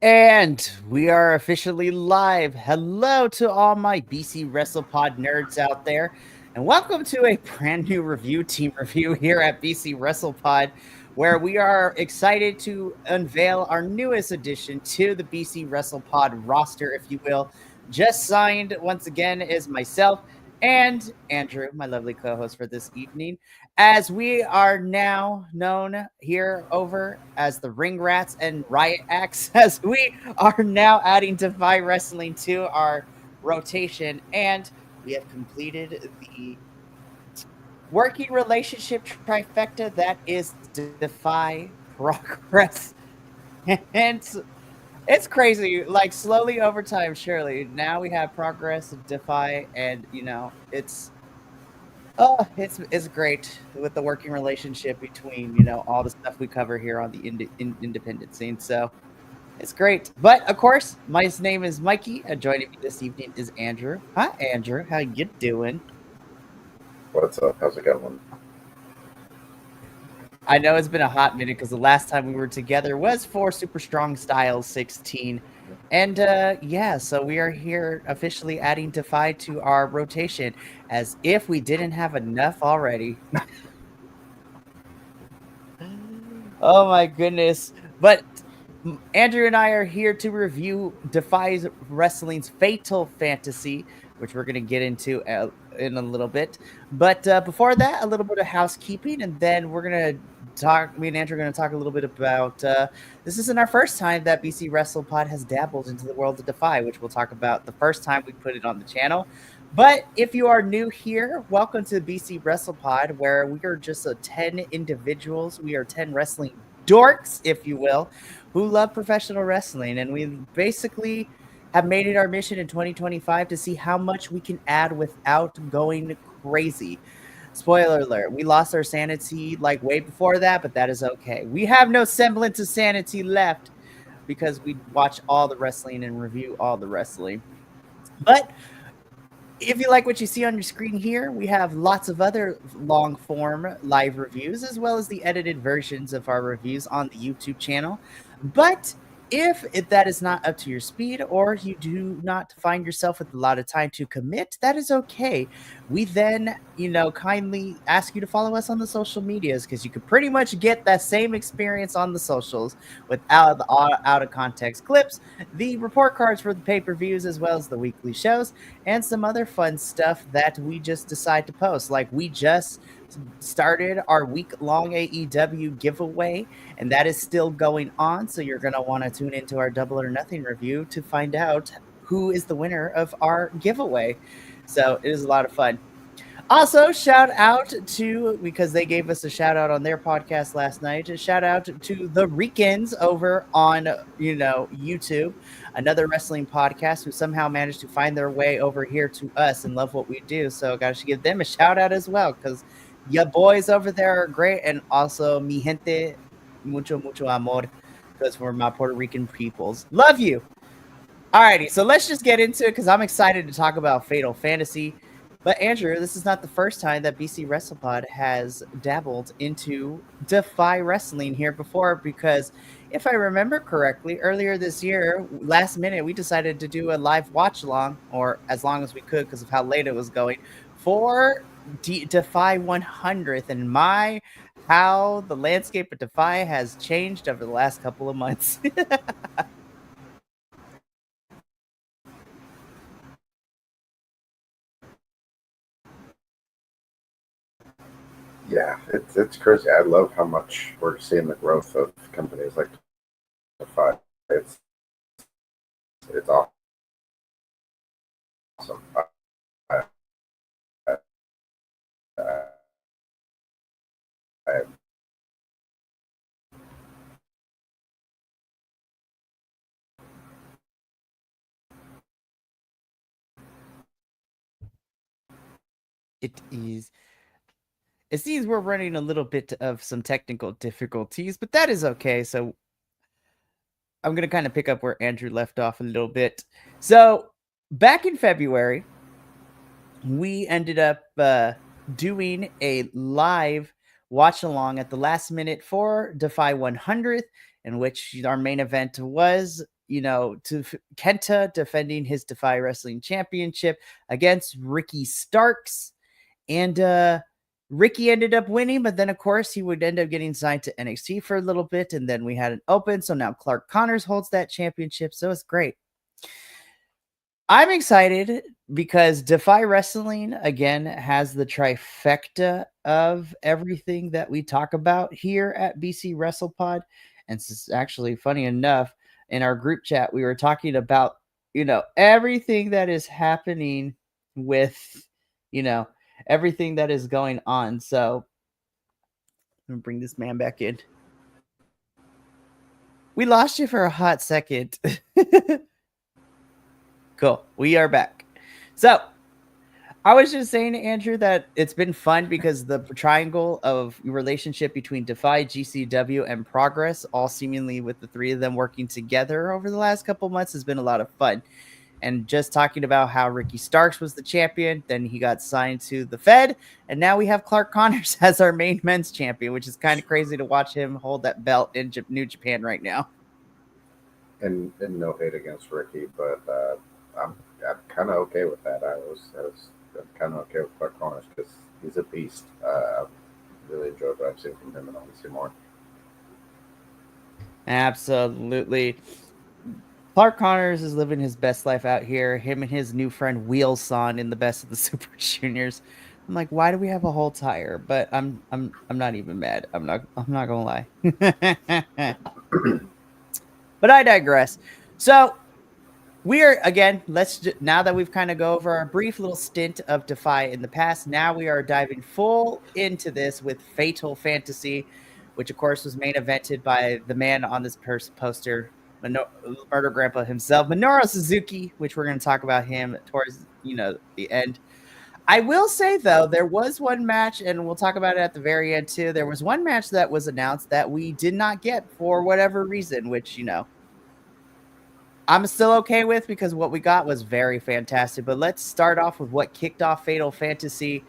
And we are officially live. Hello to all my BC WrestlePod nerds out there, and welcome to a brand new team review here at BC WrestlePod, where we are excited to unveil our newest addition to the BC WrestlePod roster, if you will. Just signed once again is myself and Andrew, my lovely co-host for this evening, as we are now known here over as the Ring Rats and Riot Acts, as we are now adding DeFy Wrestling to our rotation, and we have completed the working relationship trifecta that is DeFy Progress. And it's crazy, like slowly over time, surely. Now we have Progress, DeFy, and it's great with the working relationship between all the stuff we cover here on the independent scene. So it's great. But of course, my name is Mikey, and joining me this evening is Andrew. Hi, Andrew. How you doing? What's up? How's it going? I know it's been a hot minute because the last time we were together was for Super Strong Styles 16. And so we are here officially adding DeFi to our rotation as if we didn't have enough already. Oh my goodness. But Andrew and I are here to review DeFi Wrestling's Fatal Fantasy, which we're going to get into in a little bit. But before that, a little bit of housekeeping, and then we're going to me and Andrew are going to talk a little bit about this isn't our first time that BC WrestlePod has dabbled into the world of DeFi, which we'll talk about the first time we put it on the channel. But if you are new here, welcome to BC WrestlePod, where we are just 10 individuals. We are 10 wrestling dorks, if you will, who love professional wrestling. And we basically have made it our mission in 2025 to see how much we can add without going crazy. Spoiler alert, we lost our sanity like way before that, but that is okay. We have no semblance of sanity left because we watch all the wrestling and review all the wrestling. But if you like what you see on your screen here, we have lots of other long form live reviews as well as the edited versions of our reviews on the YouTube channel. But if that is not up to your speed, or you do not find yourself with a lot of time to commit, that is okay. We then, kindly ask you to follow us on the social medias, because you could pretty much get that same experience on the socials without the out of context clips, the report cards for the pay-per-views, as well as the weekly shows, and some other fun stuff that we just decide to post. Like we just started our week-long AEW giveaway, and that is still going on, so you're going to want to tune into our Double or Nothing review to find out who is the winner of our giveaway. So it is a lot of fun. Also, shout out to, because they gave us a shout out on their podcast last night, a shout out to the Ricans over on, YouTube, another wrestling podcast who somehow managed to find their way over here to us and love what we do. So got to give them a shout out as well, because your boys over there are great. And also, mi gente, mucho amor, because we're my Puerto Rican peoples. Love you. Alrighty, so let's just get into it, because I'm excited to talk about Fatal Fantasy. But Andrew, this is not the first time that BC WrestlePod has dabbled into DeFy Wrestling here before, because if I remember correctly, earlier this year, last minute, we decided to do a live watch along, or as long as we could because of how late it was going, for DeFy 100th, and how the landscape of DeFy has changed over the last couple of months. Yeah, it's crazy. I love how much we're seeing the growth of companies like DeFi. It's awesome. I, I, It is. It seems we're running a little bit of some technical difficulties, but that is okay. So I'm going to kind of pick up where Andrew left off a little bit. So back in February, we ended up doing a live watch along at the last minute for DeFy 100th, in which our main event was, to Kenta defending his Defy Wrestling Championship against Ricky Starks. And Ricky ended up winning, but then, of course, he would end up getting signed to NXT for a little bit, and then we had an open, so now Clark Connors holds that championship, so it's great. I'm excited because Defy Wrestling, again, has the trifecta of everything that we talk about here at BC WrestlePod. And it's actually funny enough, in our group chat, we were talking about, everything that is happening with, everything that is going on. So I'm going to bring this man back in. We lost you for a hot second. Cool. We are back. So I was just saying, Andrew, that it's been fun because the triangle of relationship between Defy, GCW, and Progress, all seemingly with the three of them working together over the last couple months, has been a lot of fun. And just talking about how Ricky Starks was the champion, then he got signed to the Fed, and now we have Clark Connors as our main men's champion, which is kind of crazy to watch him hold that belt in New Japan right now. And no hate against Ricky, but I'm kind of okay with that. I'm kind of okay with Clark Connors because he's a beast. I really enjoyed what I've seen from him, and I want to see more. Absolutely. Clark Connors is living his best life out here. Him and his new friend Wheelson in the Best of the Super Juniors. I'm like, why do we have a whole tire? But I'm not even mad. I'm not gonna lie. But I digress. So we're again. Now that we've kind of go over our brief little stint of Defy in the past, now we are diving full into this with Fatal Fantasy, which of course was main evented by the man on this poster, Murder Grandpa himself, Minoru Suzuki, which we're going to talk about him towards the end. I will say though, there was one match, and we'll talk about it at the very end too. There was one match that was announced that we did not get for whatever reason, which I'm still okay with because what we got was very fantastic. But let's start off with what kicked off Fatal Fantasy,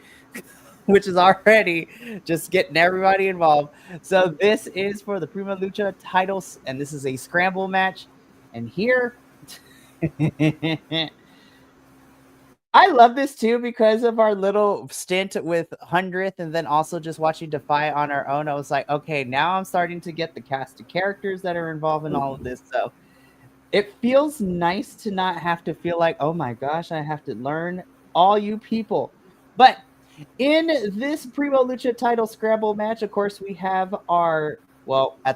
which is already just getting everybody involved. So this is for the Prima Lucha titles, and this is a scramble match. And here, I love this too because of our little stint with 100th and then also just watching Defy on our own. I was like, okay, now I'm starting to get the cast of characters that are involved in all of this. So it feels nice to not have to feel like, oh my gosh, I have to learn all you people. But in this Primo Lucha title scramble match, of course, we have at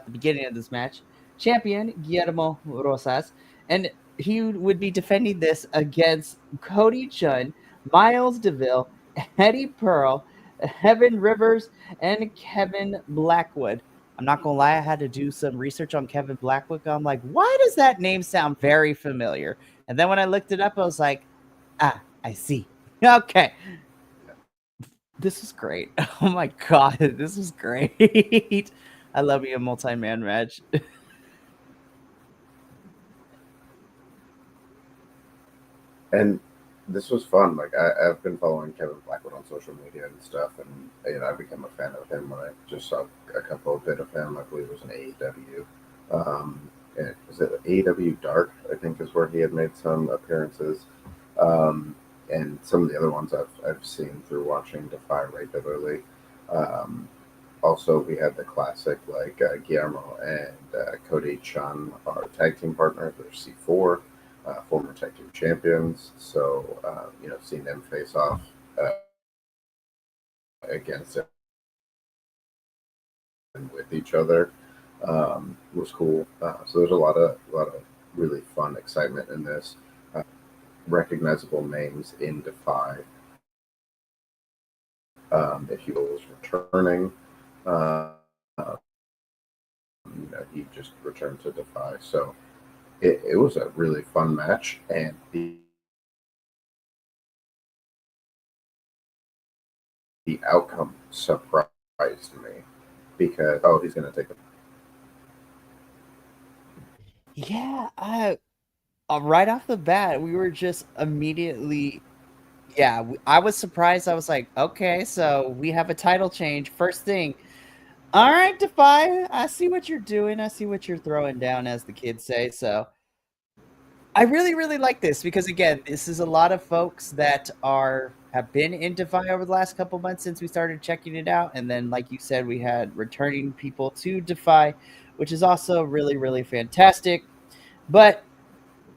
the beginning of this match, champion Guillermo Rosas, and he would be defending this against Cody Chun, Miles DeVille, Eddie Pearl, Heaven Rivers, and Kevin Blackwood. I'm not going to lie, I had to do some research on Kevin Blackwood. I'm like, why does that name sound very familiar? And then when I looked it up, I was like, I see. Okay. This is great. Oh my God, this is great. I love me a multi-man match. And this was fun. Like I've been following Kevin Blackwood on social media and stuff, and I became a fan of him when I just saw a couple of bit of him. I believe it was an AEW. Was it AEW Dark? I think is where he had made some appearances, and some of the other ones I've seen through watching Defy regularly. Also, we had the classic like Guillermo and Cody Chun, our tag team partners. They're C4. Former tag team champions, so seeing them face off against it and with each other was cool. So there's a lot of really fun excitement in this. Recognizable names in Defy. If he was returning, he just returned to Defy. So. It was a really fun match, and the outcome surprised me because he's going to take it. Yeah, right off the bat, we were just immediately. Yeah, I was surprised. I was like, okay, so we have a title change. First thing. All right, Defy, I see what you're doing. I see what you're throwing down, as the kids say. So I really, really like this because again, this is a lot of folks that have been in DeFi over the last couple months since we started checking it out, and then, like you said, we had returning people to DeFi, which is also really, really fantastic. But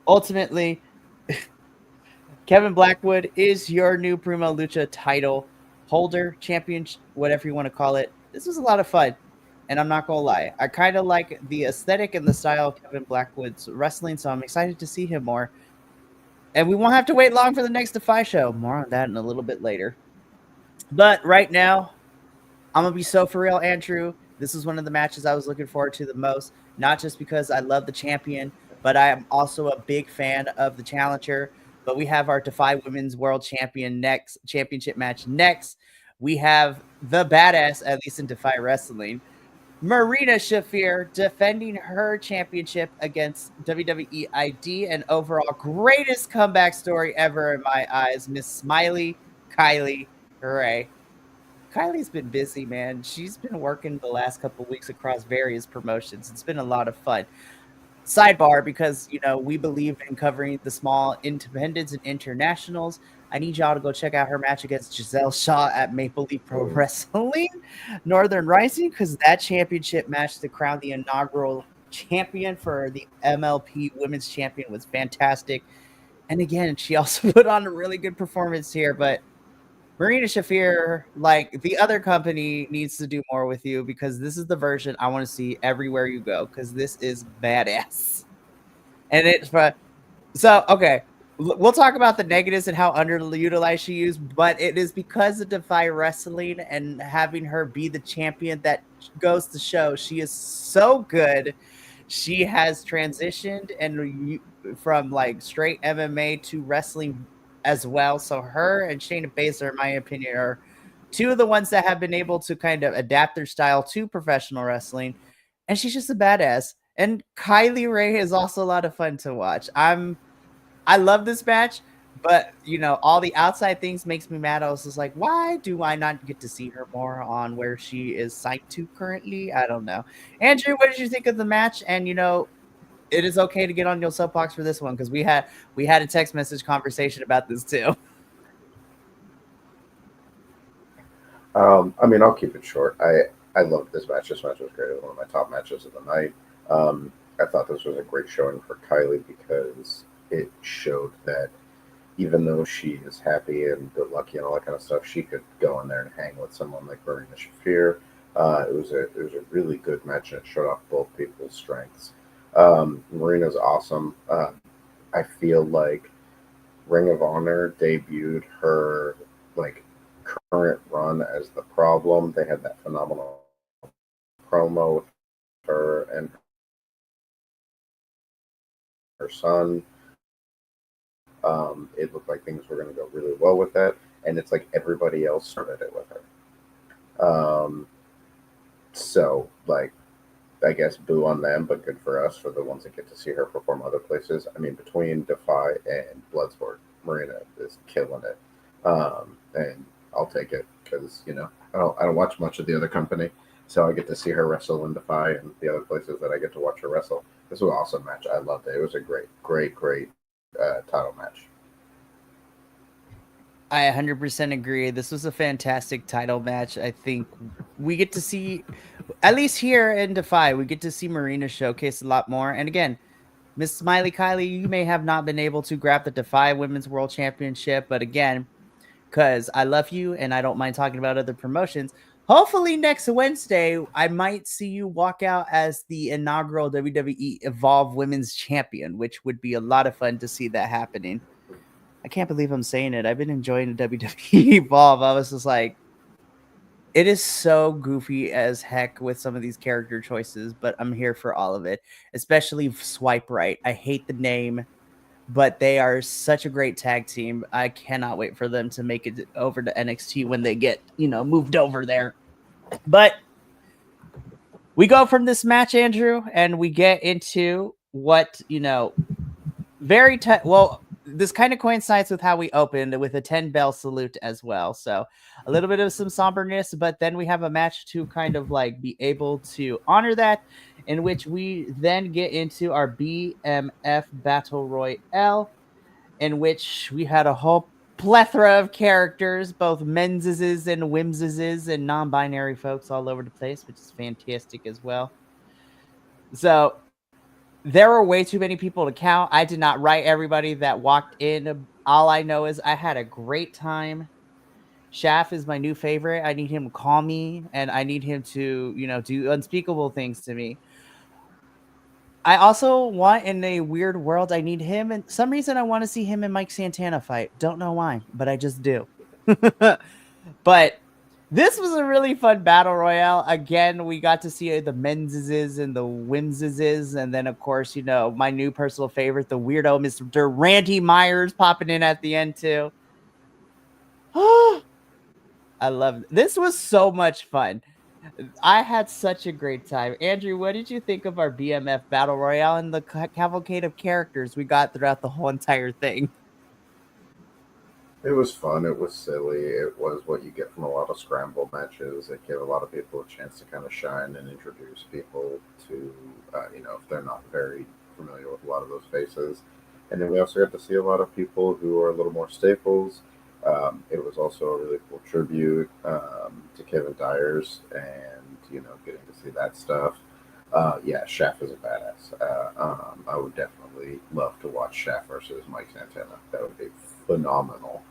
ultimately, Kevin Blackwood is your new Primo Lucha title holder, champion, whatever you want to call it. This was a lot of fun. And I'm not going to lie, I kind of like the aesthetic and the style of Kevin Blackwood's wrestling, so I'm excited to see him more. And we won't have to wait long for the next DeFi show. More on that in a little bit later. But right now, I'm going to be so for real, Andrew. This is one of the matches I was looking forward to the most, not just because I love the champion, but I am also a big fan of the challenger. But we have our DeFi Women's World Championship match next. We have the badass, at least in DeFi Wrestling, Marina Shafir defending her championship against WWE ID, and overall greatest comeback story ever in my eyes, Miss Smiley Kylie Hooray. Kylie's been busy, man. She's been working the last couple of weeks across various promotions. It's been a lot of fun. Sidebar, because we believe in covering the small independents and internationals. I need y'all to go check out her match against Giselle Shaw at Maple Leaf Pro Wrestling Northern Rising, because that championship match to crown the inaugural champion for the MLP Women's Champion was fantastic. And again, she also put on a really good performance here, but Marina Shafir, like the other company, needs to do more with you, because this is the version I want to see everywhere you go, because this is badass. And it's so okay. We'll talk about the negatives and how underutilized she is, but it is because of DeFi Wrestling and having her be the champion that goes to show she is so good. She has transitioned and from like straight MMA to wrestling as well. So her and Shayna Baszler, in my opinion, are two of the ones that have been able to kind of adapt their style to professional wrestling. And she's just a badass. And Kylie Ray is also a lot of fun to watch. I love this match, but all the outside things makes me mad. I was just like, why do I not get to see her more on where she is signed to currently? I don't know. Andrew, what did you think of the match? And it is okay to get on your soapbox for this one, because we had a text message conversation about this too. I mean, I'll keep it short. I loved this match. This match was great. It was one of my top matches of the night. I thought this was a great showing for Kylie, because it showed that even though she is happy and good lucky and all that kind of stuff, she could go in there and hang with someone like Marina Shafir. It was a really good match, and it showed off both people's strengths. Marina's awesome. I feel like Ring of Honor debuted her like current run as the Problem. They had that phenomenal promo with her and her son. It looked like things were going to go really well with that, and it's like everybody else started it with her. So like, I guess boo on them, but good for us, for the ones that get to see her perform other places. I mean, between DeFi and Bloodsport, Marina is killing it, and I'll take it, because I don't watch much of the other company, so I get to see her wrestle in DeFi and the other places that I get to watch her wrestle. This was an awesome match. I loved it. It was a great title match. I 100% agree. This was a fantastic title match. I think we get to see, at least here in DeFi, we get to see Marina showcase a lot more. And again, Miss Smiley Kylie, you may have not been able to grab the DeFi Women's World Championship, but again, because I love you and I don't mind talking about other promotions, hopefully next Wednesday, I might see you walk out as the inaugural WWE Evolve Women's Champion, which would be a lot of fun to see that happening. I can't believe I'm saying it. I've been enjoying the WWE Evolve. I was just like, it is so goofy as heck with some of these character choices, but I'm here for all of it, especially Swipe Right. I hate the name, but they are such a great tag team. I cannot wait for them to make it over to NXT when they get, moved over there. But we go from this match, Andrew, and we get into what, this kind of coincides with how we opened, with a 10 bell salute as well. So a little bit of some somberness, but then we have a match to kind of like be able to honor that in which we then get into our BMF Battle Royale, in which we had a whole plethora of characters, both menses and whimses and non-binary folks all over the place, which is fantastic as well. So there were way too many people to count. I did not write everybody that walked in. All I know is I had a great time. Shaft is my new favorite. I need him to call me and I need him to, do unspeakable things to me. I also want in a weird world, I need him. And some reason I want to see him and Mike Santana fight. Don't know why, but I just do. But this was a really fun battle royale. Again, we got to see the menses and the whimses. And then, of course, my new personal favorite, the weirdo Mr. Randy Myers popping in at the end, too. I love it. This was so much fun. I had such a great time. Andrew, what did you think of our BMF Battle Royale and the cavalcade of characters we got throughout the whole entire thing? It was fun. It was silly. It was what you get from a lot of scramble matches. It gave a lot of people a chance to kind of shine and introduce people to, if they're not very familiar with a lot of those faces. And then we also got to see a lot of people who are a little more staples. It was also a really cool tribute to Kevin Dyers and, getting to see that stuff. Yeah, Shaft is a badass. I would definitely love to watch Shaft versus Mike Santana. That would be phenomenal.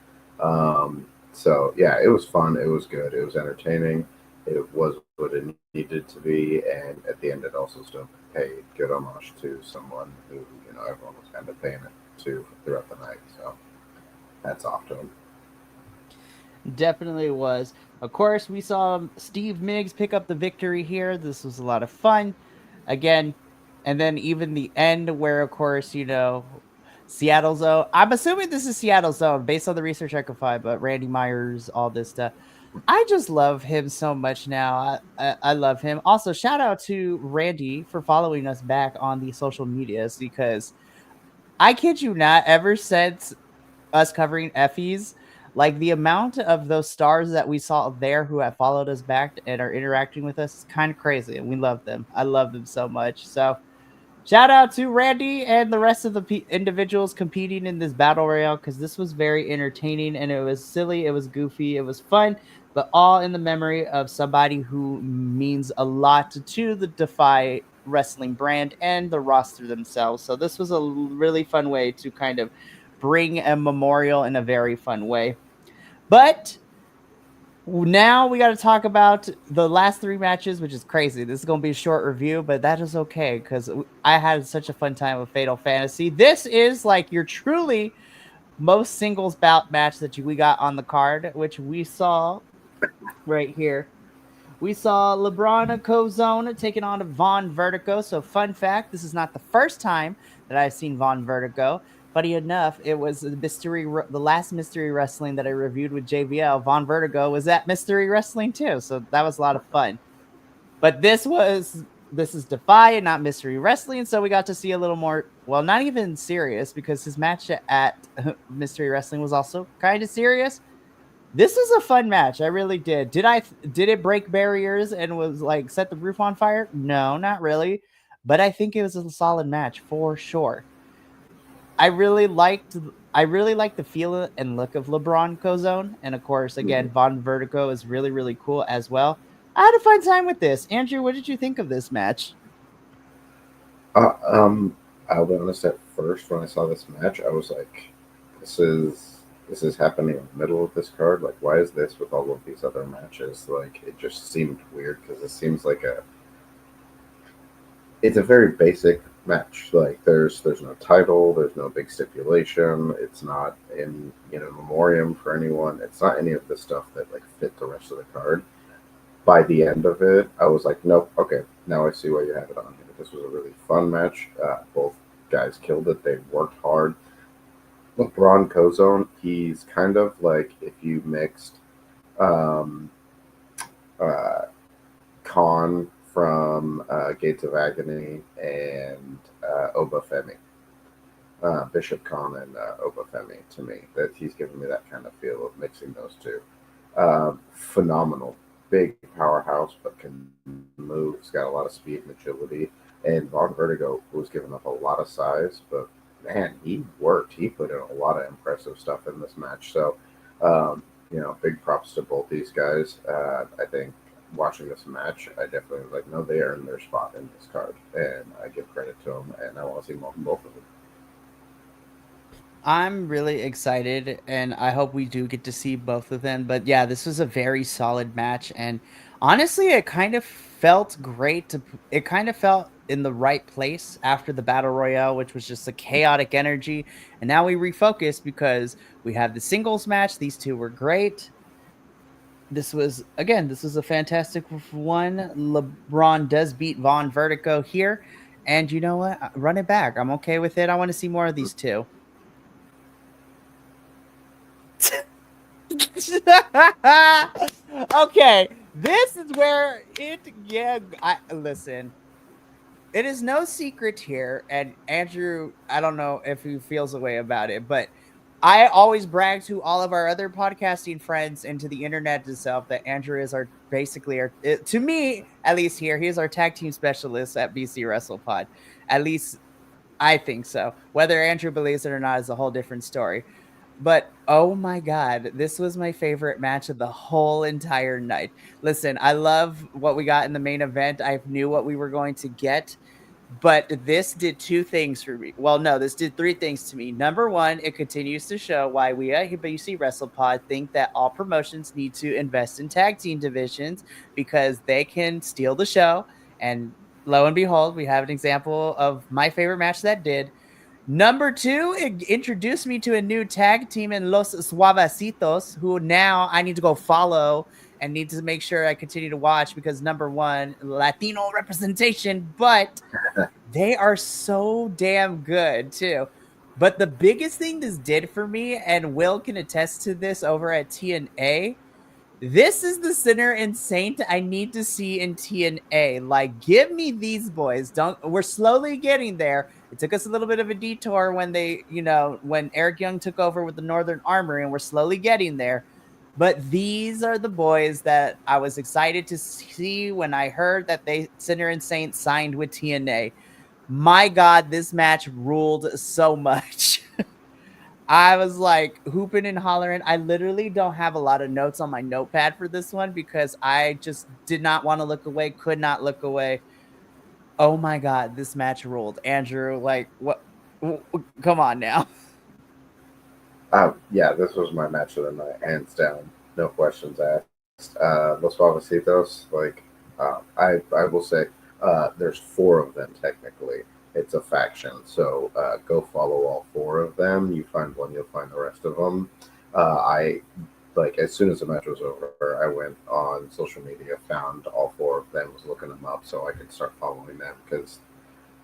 So yeah, it was fun. It was good. It was entertaining. It was what it needed to be, and at the end, it also still paid good homage to someone who everyone was kind of paying it to throughout the night. So that's off to him. Definitely was. Of course, we saw Steve Miggs pick up the victory here. This was a lot of fun. Again, and then even the end where, of course, Seattle Zone. I'm assuming this is Seattle Zone based on the research I could find, but Randy Myers, all this stuff. I just love him so much now. I love him. Also, shout out to Randy for following us back on the social medias because I kid you not, ever since us covering Effie's, like the amount of those stars that we saw there who have followed us back and are interacting with us is kind of crazy, and we love them. I love them so much. So shout out to Randy and the rest of the individuals competing in this battle royale because this was very entertaining and it was silly, it was goofy, it was fun, but all in the memory of somebody who means a lot to the DeFy wrestling brand and the roster themselves. So this was a really fun way to kind of bring a memorial in a very fun way. But now we got to talk about the last three matches, which is crazy. This is going to be a short review, but that is okay because I had such a fun time with Fatal Fantasy. This is like your truly most singles bout match that we got on the card, which we saw right here. We saw LeBron Cozone taking on Von Vertigo. So, fun fact, this is not the first time that I've seen Von Vertigo. Funny enough, it was the last Mystery Wrestling that I reviewed with JVL. Von Vertigo was at Mystery Wrestling too, so that was a lot of fun. But this is Defy and not Mystery Wrestling, so we got to see a little more. Well, not even serious because his match at Mystery Wrestling was also kind of serious. This was a fun match. I really did. Did it break barriers and was like set the roof on fire? No, not really. But I think it was a solid match for sure. I really liked the feel and look of LeBron Cozone. And of course, again, Von Vertigo is really, really cool as well. I had a fun time with this. Andrew, what did you think of this match? Uh, um, I'll be honest. At first, when I saw this match, I was like, this is happening in the middle of this card. Like, why is this with all of these other matches? Like, it just seemed weird because it seems like it's a very basic match. Like, there's no title, there's no big stipulation. It's not in memoriam for anyone. It's not any of the stuff that like fit the rest of the card. By the end of it, I was like, nope, okay, now I see why you have it on here. This was a really fun match. Both guys killed it. They worked hard. LeBron Cozone, he's kind of like if you mixed um, uh, Khan from Gates of Agony and Obafemi. Bishop Khan and Obafemi to me. That he's giving me that kind of feel of mixing those two. Phenomenal. Big powerhouse, but can move. He's got a lot of speed and agility. And Von Vertigo was giving up a lot of size, but man, he worked. He put in a lot of impressive stuff in this match. So, big props to both these guys. I think watching this match, I definitely was like, no, they earned their spot in this card, and I give credit to them, and I want to see more from both of them. I'm really excited, and I hope we do get to see both of them. But yeah, this was a very solid match, and honestly, it kind of felt great to. It kind of felt in the right place after the battle royale, which was just a chaotic energy. And now we refocus because we have the singles match. These two were great. This was a fantastic one. LeBron does beat Von Vertigo here, and you know what? Run it back. I'm okay with it. I want to see more of these two. Okay, this is where it listen. It is no secret here, and Andrew, I don't know if he feels a way about it, but I always brag to all of our other podcasting friends and to the internet itself that Andrew is our basically our to me at least here, he is our tag team specialist at BC WrestlePod. At least I think so. Whether Andrew believes it or not is a whole different story. But oh my god, this was my favorite match of the whole entire night. Listen, I love what we got in the main event. I knew what we were going to get, but this did two things for me. Well, no, this did three things to me. Number one, it continues to show why we at BC WrestlePod think that all promotions need to invest in tag team divisions because they can steal the show. And lo and behold, we have an example of my favorite match that did. Number two, it introduced me to a new tag team in Los Suavecitos, who now I need to go follow and need to make sure I continue to watch because number one, Latino representation, but they are so damn good too. But the biggest thing this did for me, and Will can attest to this over at TNA, this is the Sinner and Saint I need to see in TNA. Like, give me these boys. We're slowly getting there. It took us a little bit of a detour when when Eric Young took over with the Northern Armory, and we're slowly getting there. But these are the boys that I was excited to see when I heard that Sinner and Saint signed with TNA. My God, this match ruled so much. I was like hooping and hollering. I literally don't have a lot of notes on my notepad for this one because I just did not want to look away, could not look away. Oh my God, this match ruled. Andrew, like, what? Come on now. Yeah, this was my match of the night, hands down, no questions asked. Los Suavecitos, like, I will say, there's four of them technically. It's a faction, so go follow all four of them. You find one, you'll find the rest of them. I like as soon as the match was over, I went on social media, found all four of them, was looking them up so I could start following them because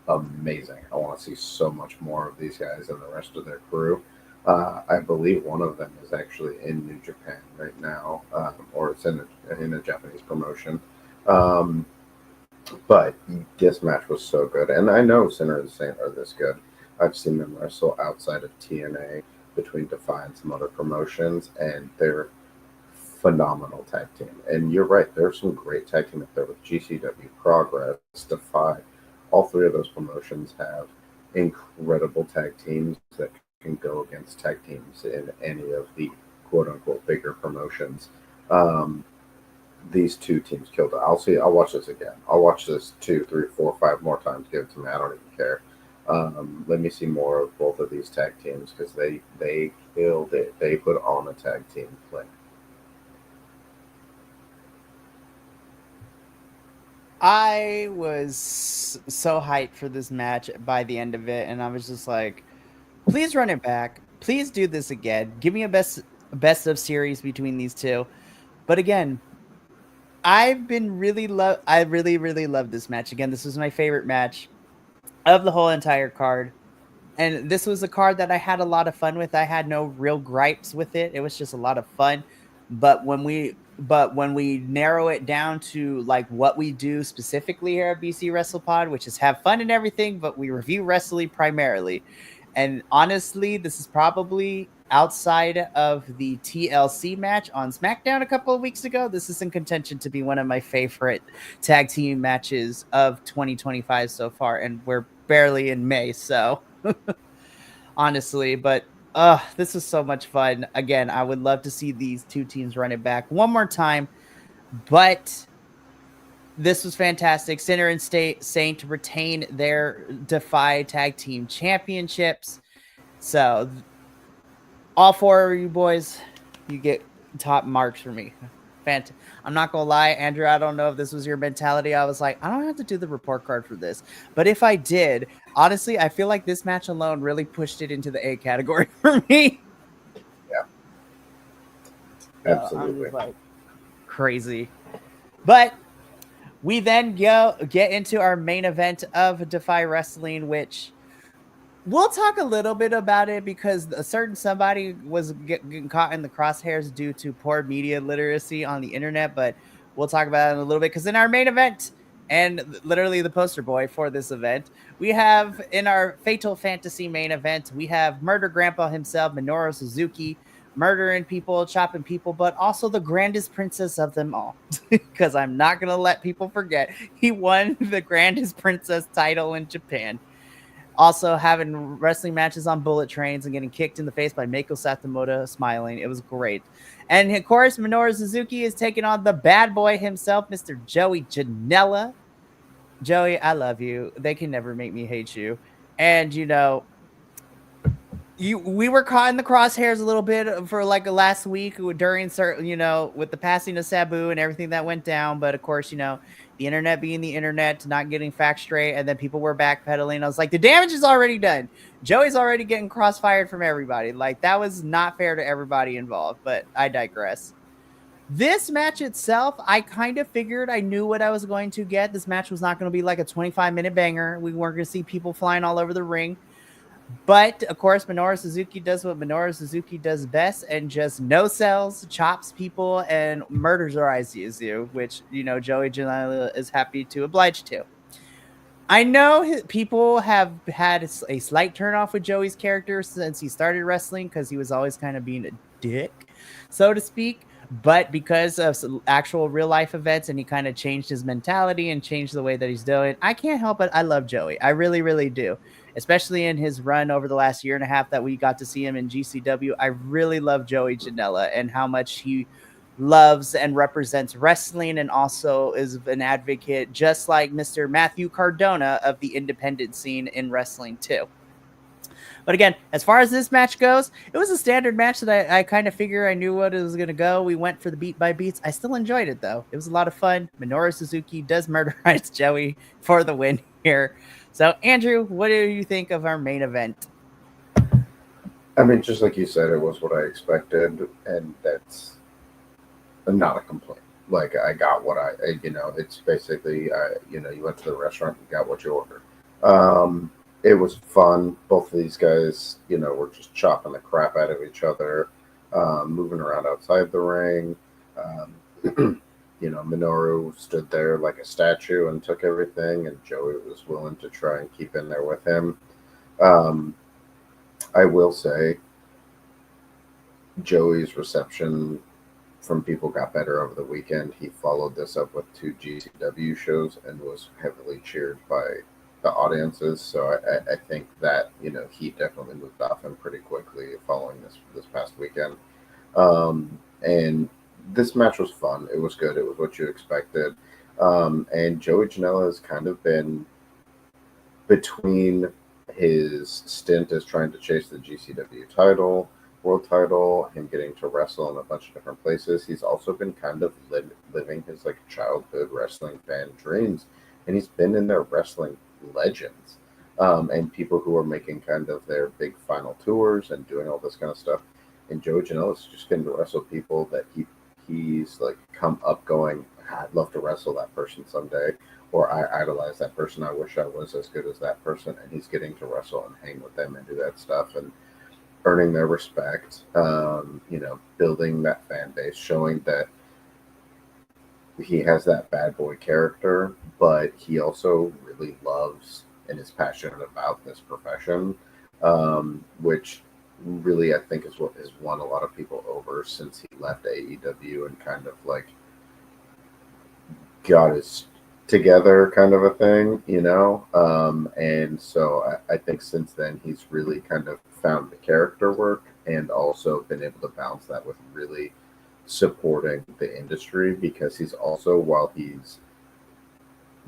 amazing. I want to see so much more of these guys and the rest of their crew. I believe one of them is actually in New Japan right now, or it's in a Japanese promotion. Um, but this match was so good, and I know Sinner and Saint are this good. I've seen them wrestle outside of TNA between DEFY and some other promotions, and they're phenomenal tag team. And you're right, there's some great tag team up there with GCW, Progress, DEFY. All three of those promotions have incredible tag teams that can go against tag teams in any of the quote unquote bigger promotions. Um, these two teams killed it. I'll watch this again. I'll watch this two, three, four, five more times. Give it to me. I don't even care. Let me see more of both of these tag teams because they killed it. They put on a tag team play. I was so hyped for this match by the end of it, and I was just like, please run it back. Please do this again. Give me a best of series between these two. But again, I really love this match. Again, this was my favorite match of the whole entire card. And this was a card that I had a lot of fun with. I had no real gripes with it. It was just a lot of fun. But when we narrow it down to like what we do specifically here at BC WrestlePod, which is have fun and everything, but we review wrestling primarily. And honestly, this is probably outside of the TLC match on SmackDown a couple of weeks ago. This is in contention to be one of my favorite tag team matches of 2025 so far. And we're barely in May. So honestly, but this is so much fun. Again, I would love to see these two teams run it back one more time, but this was fantastic. Sinner and Saint retain their Defy Tag Team Championships. So all four of you boys, you get top marks for me. I'm not gonna lie, Andrew, I don't know if this was your mentality. I was like, I don't have to do the report card for this, but if I did, honestly, I feel like this match alone really pushed it into the A category for me. Yeah, absolutely. Like, crazy. But we then get into our main event of Defy Wrestling, which we'll talk a little bit about it because a certain somebody was getting caught in the crosshairs due to poor media literacy on the internet, but we'll talk about it in a little bit because in our main event, and literally the poster boy for this event, we have in our Fatal Fantasy main event, we have Murder Grandpa himself, Minoru Suzuki, murdering people, chopping people, but also the grandest princess of them all. Because I'm not going to let people forget, he won the grandest princess title in Japan. Also having wrestling matches on bullet trains and getting kicked in the face by Meiko Satomoto smiling. It was great. And of course, Minoru Suzuki is taking on the bad boy himself, Mr. Joey Janela. Joey, I love you. They can never make me hate you. And, we were caught in the crosshairs a little bit for like last week during certain, with the passing of Sabu and everything that went down. But of course, the internet being the internet, not getting facts straight, and then people were backpedaling. I was like, the damage is already done. Joey's already getting crossfired from everybody. Like, that was not fair to everybody involved, but I digress. This match itself, I kind of figured I knew what I was going to get. This match was not going to be like a 25-minute banger. We weren't going to see people flying all over the ring. But, of course, Minoru Suzuki does what Minoru Suzuki does best and just no-sells, chops people, and murders Isuzu, which, Joey Janela is happy to oblige to. I know people have had a slight turnoff with Joey's character since he started wrestling because he was always kind of being a dick, so to speak. But because of actual real life events and he kind of changed his mentality and changed the way that he's doing, I can't help it. I love Joey. I really, really do. Especially in his run over the last year and a half that we got to see him in GCW. I really love Joey Janela and how much he loves and represents wrestling and also is an advocate just like Mr. Matthew Cardona of the independent scene in wrestling too. But again, as far as this match goes, it was a standard match that I kind of figure I knew what it was going to go. We went for the beat by beats. I still enjoyed it, though. It was a lot of fun. Minoru Suzuki does murderize Joey for the win here. So, Andrew, what do you think of our main event? I mean, just like you said, it was what I expected, and that's not a complaint. Like, I got what it's basically, you went to the restaurant and got what you ordered. It was fun. Both of these guys, were just chopping the crap out of each other, moving around outside the ring. Minoru stood there like a statue and took everything, and Joey was willing to try and keep in there with him. I will say, Joey's reception from people got better over the weekend. He followed this up with 2 GCW shows and was heavily cheered by the audiences. So I think that, he definitely moved off him pretty quickly following this past weekend. And this match was fun. It was good. It was what you expected. And Joey Janela has kind of been between his stint as trying to chase the GCW world title, him getting to wrestle in a bunch of different places. He's also been kind of living his like childhood wrestling fan dreams, and he's been in their wrestling legends, and people who are making kind of their big final tours and doing all this kind of stuff. And Joey Janela is just getting to wrestle people that he's like come up going, I'd love to wrestle that person someday, or I idolize that person. I wish I was as good as that person. And he's getting to wrestle and hang with them and do that stuff and earning their respect, building that fan base, showing that he has that bad boy character, but he also really loves and is passionate about this profession. which really I think is what has won a lot of people over since he left AEW and kind of like got his together kind of a thing, you know? And so I think since then he's really kind of found the character work and also been able to balance that with really supporting the industry because he's also, while he's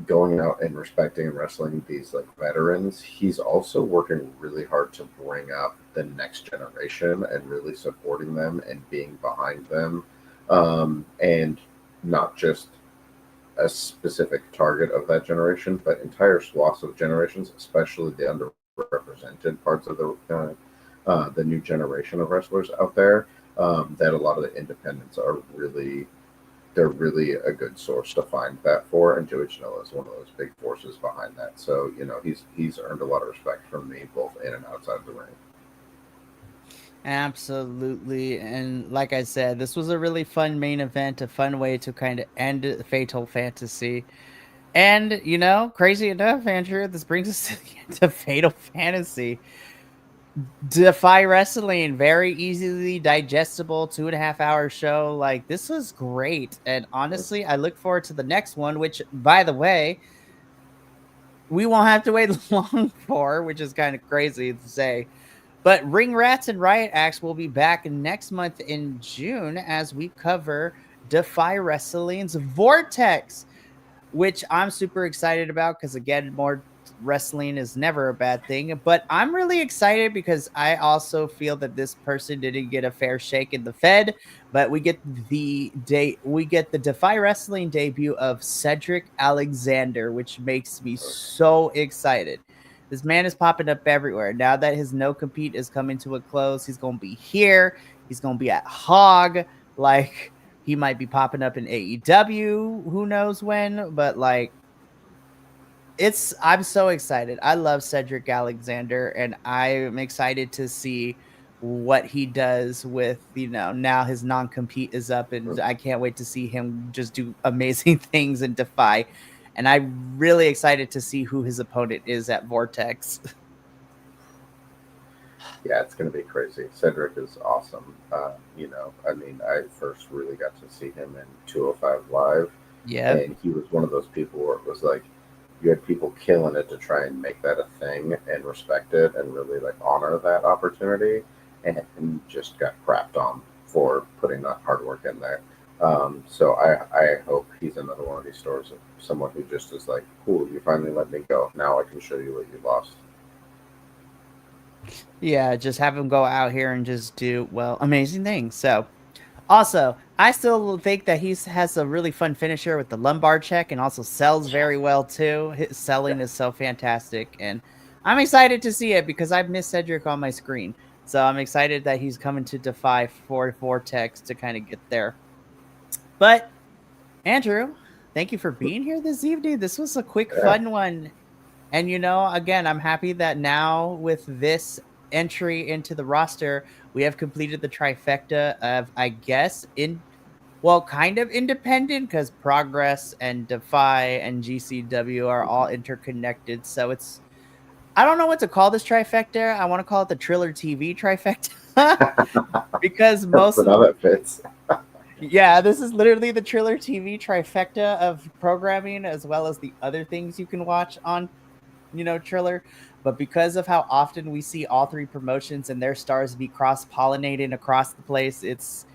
going out and respecting and wrestling these like veterans, he's also working really hard to bring up the next generation and really supporting them and being behind them. And not just a specific target of that generation, but entire swaths of generations, especially the underrepresented parts of the new generation of wrestlers out there. That a lot of the independents are really, they're really a good source to find that for, and Joey Janela is one of those big forces behind that. So you know he's earned a lot of respect from me both in and outside the ring. Absolutely. And like I said, this was a really fun main event, a fun way to kind of end Fatal Fantasy. And, crazy enough, Andrew, this brings us to the end of Fatal Fantasy. Defy Wrestling, very easily digestible 2.5 hour show. Like, this was great. And honestly, I look forward to the next one, which, by the way, we won't have to wait long for, which is kind of crazy to say. But Ring Rats and Riot Acts will be back next month in June as we cover Defy Wrestling's Vortex, which I'm super excited about because, again, more wrestling is never a bad thing. But I'm really excited because I also feel that this person didn't get a fair shake in the Fed. But we get the Defy Wrestling debut of Cedric Alexander, which makes me so excited. This man is popping up everywhere. Now that his no compete is coming to a close, he's going to be here. He's going to be at Hog. Like, he might be popping up in AEW. Who knows when? But, like, I'm so excited. I love Cedric Alexander, and I'm excited to see what he does with, now his non-compete is up, and I can't wait to see him just do amazing things in Defy. And I'm really excited to see who his opponent is at Vortex. Yeah, it's going to be crazy. Cedric is awesome. I mean, I first really got to see him in 205 Live, Yeah. and he was one of those people where it was like you had people killing it to try and make that a thing and respect it and really like honor that opportunity, and just got crapped on for putting that hard work in there. So I hope he's another one of these stories of someone who just is like, cool, you finally let me go. Now I can show you what you lost. Yeah, just have him go out here and just do, well, amazing things. So, also, I still think that he has a really fun finisher with the lumbar check and also sells very well too. His selling is so fantastic, and I'm excited to see it because I've missed Cedric on my screen. So I'm excited that he's coming to Defy for Vortex to kind of get there. But Andrew, thank you for being here this evening. This was a quick, fun one. And, again, I'm happy that now with this entry into the roster, we have completed the trifecta of, I guess, kind of independent, because Progress and Defy and GCW are all interconnected. So I don't know what to call this trifecta. I want to call it the Triller TV trifecta because most But now that fits. Yeah, this is literally the Triller TV trifecta of programming, as well as the other things you can watch on, Triller. But because of how often we see all three promotions and their stars be cross-pollinating across the place, it's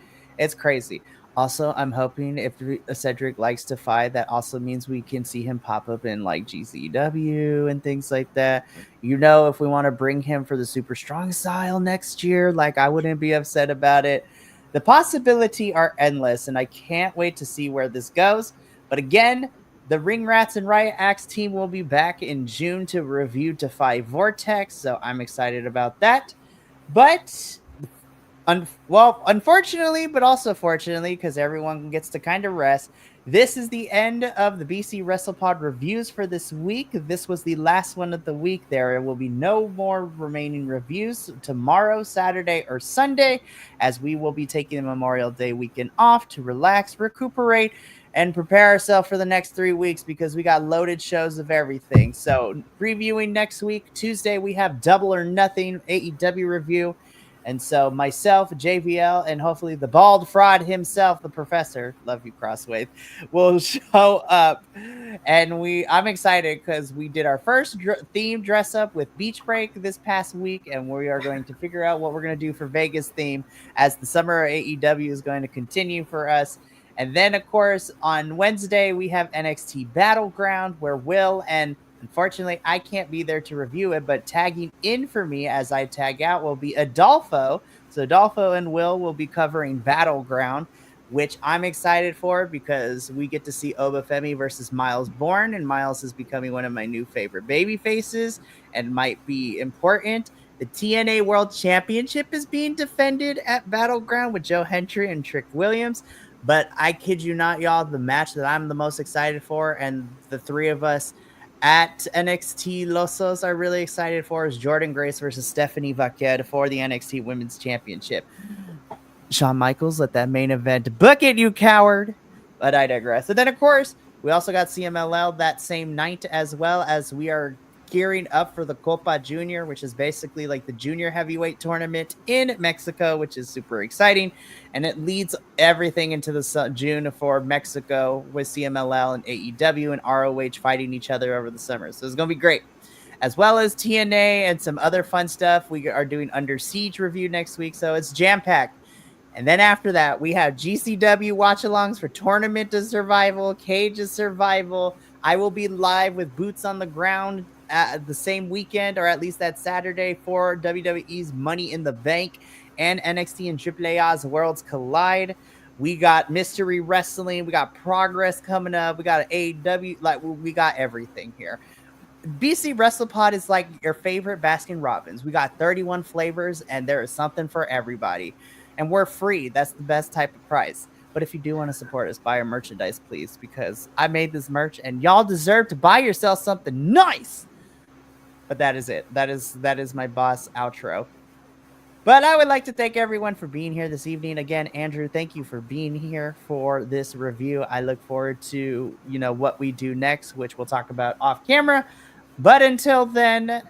crazy. Also, I'm hoping if Cedric likes Defy, that also means we can see him pop up in like GCW and things like that. If we want to bring him for the Super Strong Style next year, like, I wouldn't be upset about it. The possibility are endless, and I can't wait to see where this goes. But again, the Ring Rats and Riot Axe team will be back in June to review Defy Vortex, so I'm excited about that. But unfortunately, but also fortunately, because everyone gets to kind of rest, this is the end of the BC WrestlePod reviews for this week. This was the last one of the week. There will be no more remaining reviews tomorrow, Saturday, or Sunday, as we will be taking the Memorial Day weekend off to relax, recuperate, and prepare ourselves for the next 3 weeks because we got loaded shows of everything. So, previewing next week, Tuesday, we have Double or Nothing AEW review. And so, myself, JVL, and hopefully the bald fraud himself, the professor, love you, Crosswave, will show up. And I'm excited because we did our first theme dress up with Beach Break this past week, and we are going to figure out what we're going to do for Vegas theme as the summer AEW is going to continue for us. And then, of course, on Wednesday, we have NXT Battleground, where Will and unfortunately, I can't be there to review it, but tagging in for me as I tag out will be Adolfo. So, Adolfo and Will be covering Battleground, which I'm excited for because we get to see Obafemi versus Miles Bourne, and Miles is becoming one of my new favorite baby faces and might be important. The TNA World Championship is being defended at Battleground with Joe Hendry and Trick Williams. But I kid you not, y'all, the match that I'm the most excited for, and the three of us at NXT Losos are really excited for, is Jordan Grace versus Stephanie Vaquer for the NXT Women's Championship. Shawn Michaels, let that main event book it, you coward. But I digress. And then, of course, we also got CMLL that same night, as well as we are gearing up for the Copa Junior, which is basically like the junior heavyweight tournament in Mexico, which is super exciting. And it leads everything into the June for Mexico with CMLL and AEW and ROH fighting each other over the summer. So it's going to be great. As well as TNA and some other fun stuff. We are doing Under Siege review next week. So it's jam-packed. And then after that, we have GCW watch-alongs for Tournament of Survival, Cage of Survival. I will be live with Boots on the Ground the same weekend, or at least that Saturday, for WWE's Money in the Bank and NXT and AAA's Worlds Collide. We got Mystery Wrestling. We got Progress coming up. We got AEW. Like, we got everything here. BC WrestlePod is like your favorite Baskin Robbins. We got 31 flavors, and there is something for everybody. And we're free. That's the best type of price. But if you do want to support us, buy our merchandise, please, because I made this merch, and y'all deserve to buy yourself something nice. But that is it. That is my boss outro. But I would like to thank everyone for being here this evening. Again, Andrew, thank you for being here for this review. I look forward to, what we do next, which we'll talk about off camera. But until then,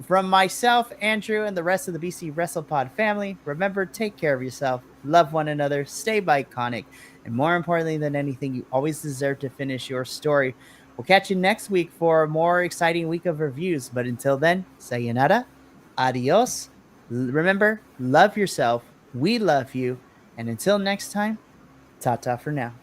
from myself, Andrew, and the rest of the BC WrestlePod family, remember, take care of yourself, love one another, stay Bi-Conic, and more importantly than anything, you always deserve to finish your story. We'll catch you next week for a more exciting week of reviews. But until then, sayonara, adios. Remember, love yourself. We love you. And until next time, ta-ta for now.